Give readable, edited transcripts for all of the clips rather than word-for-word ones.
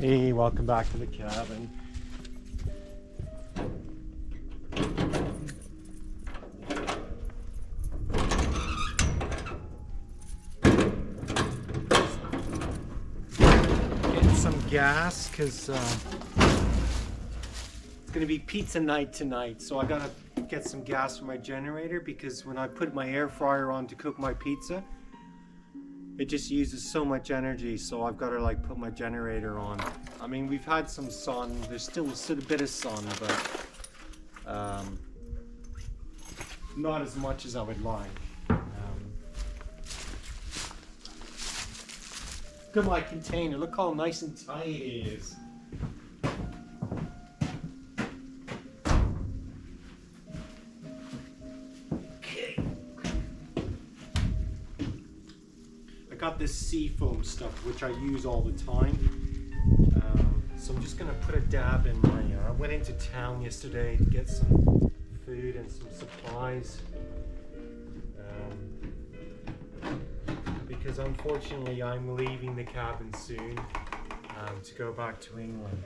Hey, welcome back to the cabin. Getting some gas because it's gonna be pizza night tonight, so I gotta get some gas for my generator because when I put my air fryer on to cook my pizza, it just uses so much energy, so I've got to like put my generator on. I mean, we've had some sun, there's still a bit of sun, but not as much as I would like. Look at my container, look how nice and tight it is. Got this seafoam stuff which I use all the time, so I'm just gonna put a dab in my I went into town yesterday to get some food and some supplies, because unfortunately I'm leaving the cabin soon to go back to England,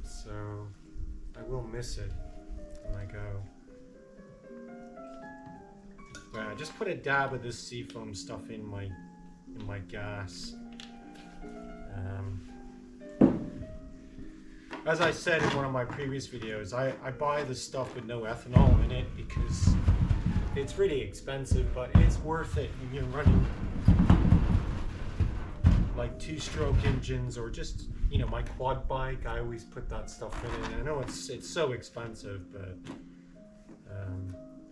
so I will miss it when I go. But I just put a dab of this seafoam stuff in my gas. As I said in one of my previous videos, I buy the stuff with no ethanol in it because it's really expensive, but it's worth it when you're running like 2-stroke engines or just, you know, my quad bike. I always put that stuff in it. I know it's so expensive, but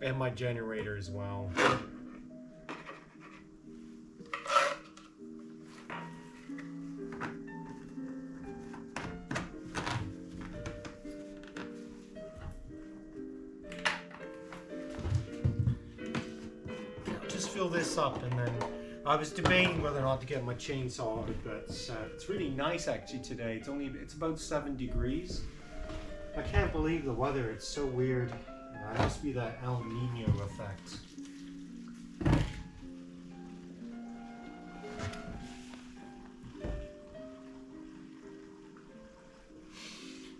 and my generator as well. Fill this up, and then I was debating whether or not to get my chainsaw out, but it's really nice actually today. It's about 7 degrees. I can't believe the weather, it's so weird. It must be that El Nino effect.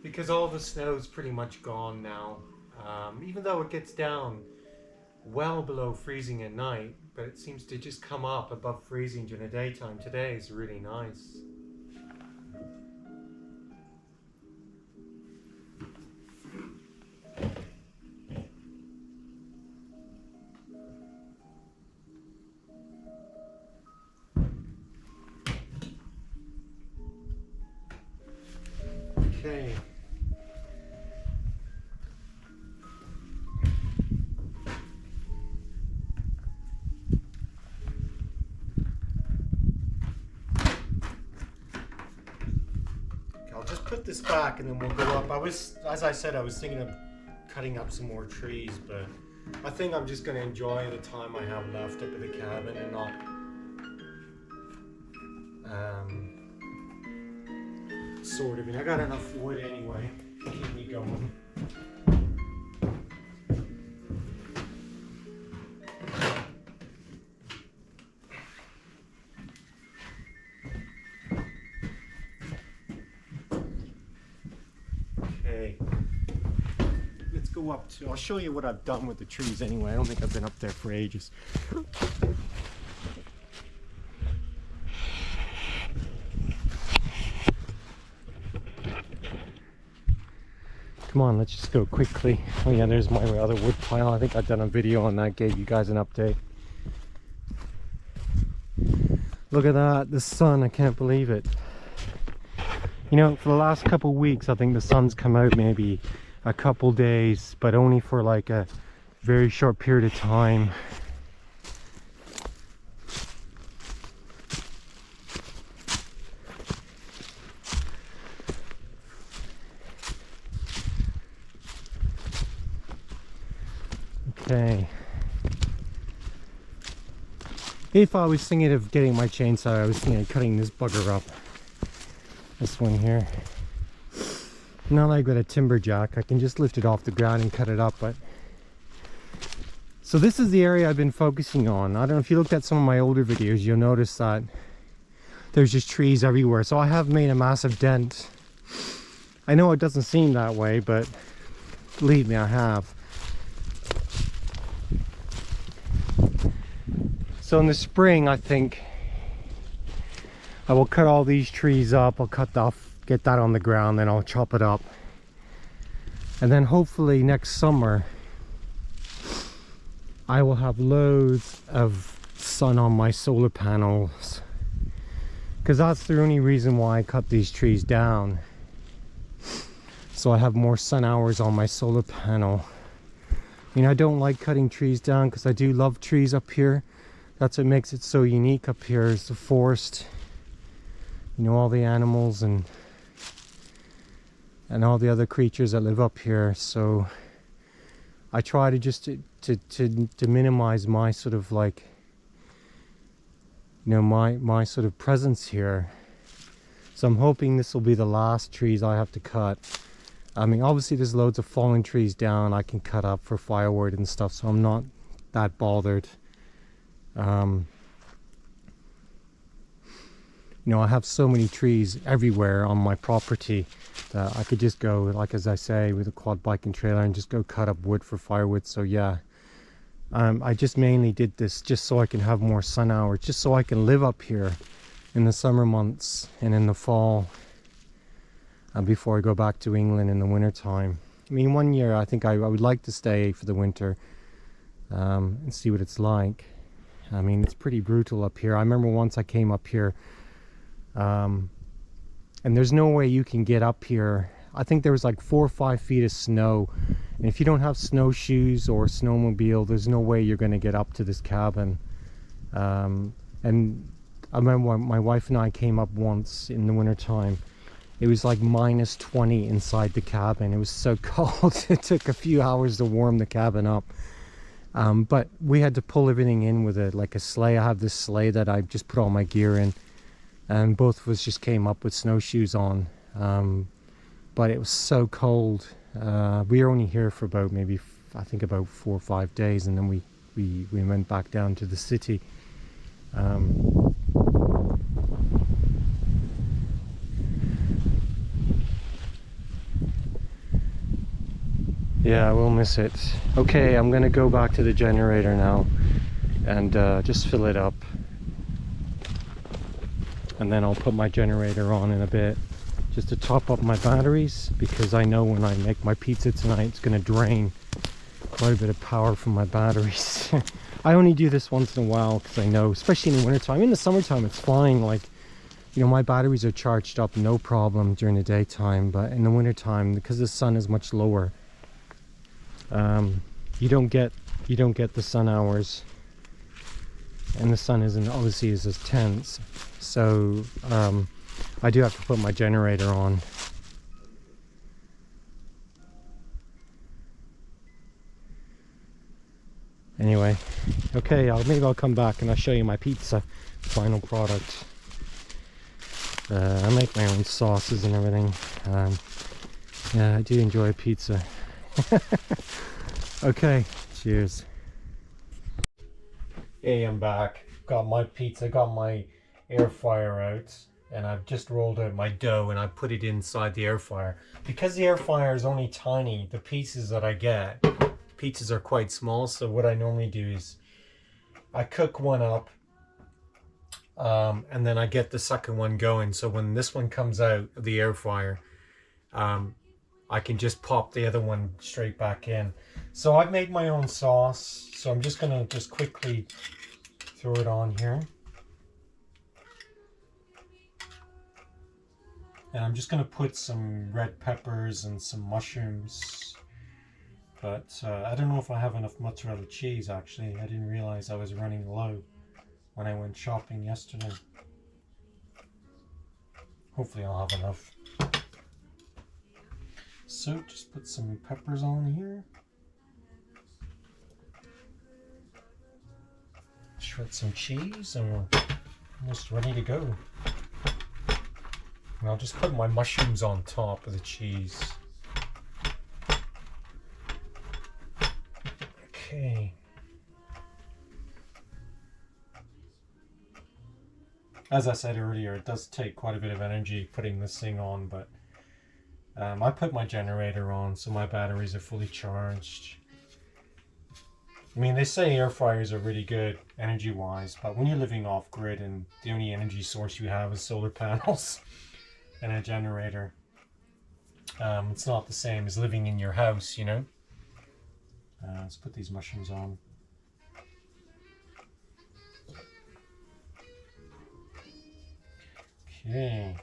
Because all the snow's pretty much gone now, even though it gets down well below freezing at night, but it seems to just come up above freezing during the daytime. Today is really nice. Okay. Put this back and then we'll go up. As I said, I was thinking of cutting up some more trees, but I think I'm just going to enjoy the time I have left up at the cabin and not sort of. I got enough wood anyway to keep me going. Let's go up to, I'll show you what I've done with the trees anyway. I don't think I've been up there for ages. Come on, let's just go quickly. Oh yeah, there's my other wood pile. I think I've done a video on that, gave you guys an update. Look at that, the sun, I can't believe it. You know, for the last couple of weeks, I think the sun's come out maybe a couple days, but only for like a very short period of time. Okay. If I was thinking of getting my chainsaw, I was thinking of cutting this bugger up. This one here. Now that I've got a timber jack, I can just lift it off the ground and cut it up. But so this is the area I've been focusing on. I don't know if you looked at some of my older videos, you'll notice that there's just trees everywhere. So I have made a massive dent. I know it doesn't seem that way, but believe me, I have. So in the spring, I think I will cut all these trees up. I'll cut off, get that on the ground, then I'll chop it up. And then hopefully next summer, I will have loads of sun on my solar panels. Because that's the only reason why I cut these trees down. So I have more sun hours on my solar panel. I mean, I don't like cutting trees down because I do love trees up here. That's what makes it so unique up here, is the forest. You know, all the animals and all the other creatures that live up here. So I try to just to minimize my sort of like, you know, my sort of presence here. So I'm hoping this will be the last trees I have to cut. I mean, obviously there's loads of fallen trees down I can cut up for firewood and stuff, so I'm not that bothered. You know, I have so many trees everywhere on my property that I could just go, like as I say, with a quad bike and trailer and just go cut up wood for firewood. So yeah, I just mainly did this just so I can have more sun hours, just so I can live up here in the summer months and in the fall, before I go back to England in the winter time. I mean, one year I think I would like to stay for the winter and see what it's like. I mean, it's pretty brutal up here. I remember once I came up here, and there's no way you can get up here. I think there was like 4 or 5 feet of snow, and if you don't have snowshoes or a snowmobile, there's no way you're going to get up to this cabin. And I remember when my wife and I came up once in the winter time, it was like -20 inside the cabin. It was so cold. It took a few hours to warm the cabin up. But we had to pull everything in with like a sleigh. I have this sleigh that I just put all my gear in, and both of us just came up with snowshoes on. But it was so cold. We were only here for about maybe, I think about 4 or 5 days, and then we went back down to the city. Yeah, I will miss it. Okay, I'm gonna go back to the generator now and just fill it up, and then I'll put my generator on in a bit just to top up my batteries, because I know when I make my pizza tonight it's gonna drain quite a bit of power from my batteries. I only do this once in a while because I know, especially in the wintertime. In the summertime it's fine, like, you know, my batteries are charged up no problem during the daytime, but in the wintertime, because the sun is much lower, you don't get the sun hours, and the sun isn't obviously as intense. So I do have to put my generator on. Anyway, okay, maybe I'll come back and I'll show you my pizza, final product. I make my own sauces and everything. Yeah, I do enjoy pizza. Okay, cheers. Hey, I'm back. Got my pizza, got my air fryer out, and I've just rolled out my dough and I put it inside the air fryer. Because the air fryer is only tiny, the pieces that I get, pizzas are quite small, so what I normally do is I cook one up, and then I get the second one going, so when this one comes out of the air fryer, I can just pop the other one straight back in. So I've made my own sauce, so I'm just gonna quickly throw it on here. And I'm just gonna put some red peppers and some mushrooms. But I don't know if I have enough mozzarella cheese, actually. I didn't realize I was running low when I went shopping yesterday. Hopefully I'll have enough. So just put some peppers on here. Shred some cheese, and we're almost ready to go. And I'll just put my mushrooms on top of the cheese. Okay. As I said earlier, it does take quite a bit of energy putting this thing on, but I put my generator on so my batteries are fully charged. I mean, they say air fryers are really good energy wise, but when you're living off grid and the only energy source you have is solar panels and a generator, it's not the same as living in your house, you know. Let's put these mushrooms on. Okay.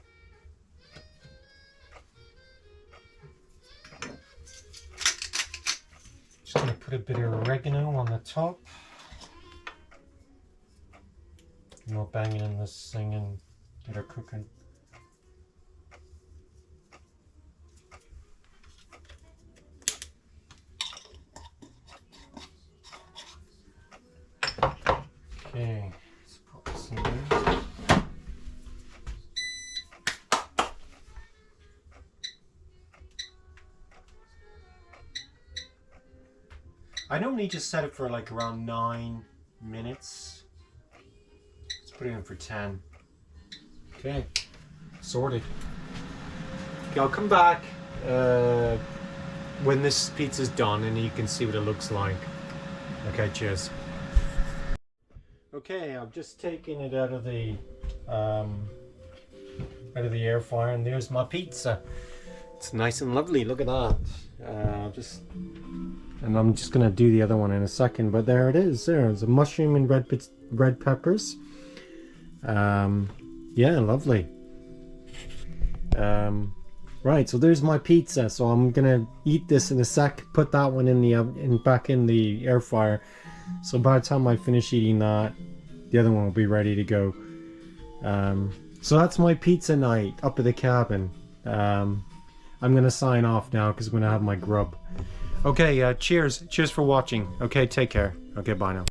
Just gonna put a bit of oregano on the top. And we'll bang it in this thing and get her cooking. Okay, let's put this in there. I normally just set it for like around 9 minutes. Let's put it in for 10. Okay, sorted. Okay, I'll come back when this pizza's done and you can see what it looks like. Okay, cheers. Okay, I've just taken it out of the air fryer, and there's my pizza. It's nice and lovely. Look at that. And I'm just gonna do the other one in a second, but there it is. There's a mushroom and red peppers. Yeah, lovely. Right, so there's my pizza. So I'm gonna eat this in a sec. Put that one in the back in the air fryer. So by the time I finish eating that, the other one will be ready to go. So that's my pizza night up at the cabin. I'm gonna sign off now because I'm gonna have my grub. Okay, cheers for watching. Okay, take care. Okay, bye now.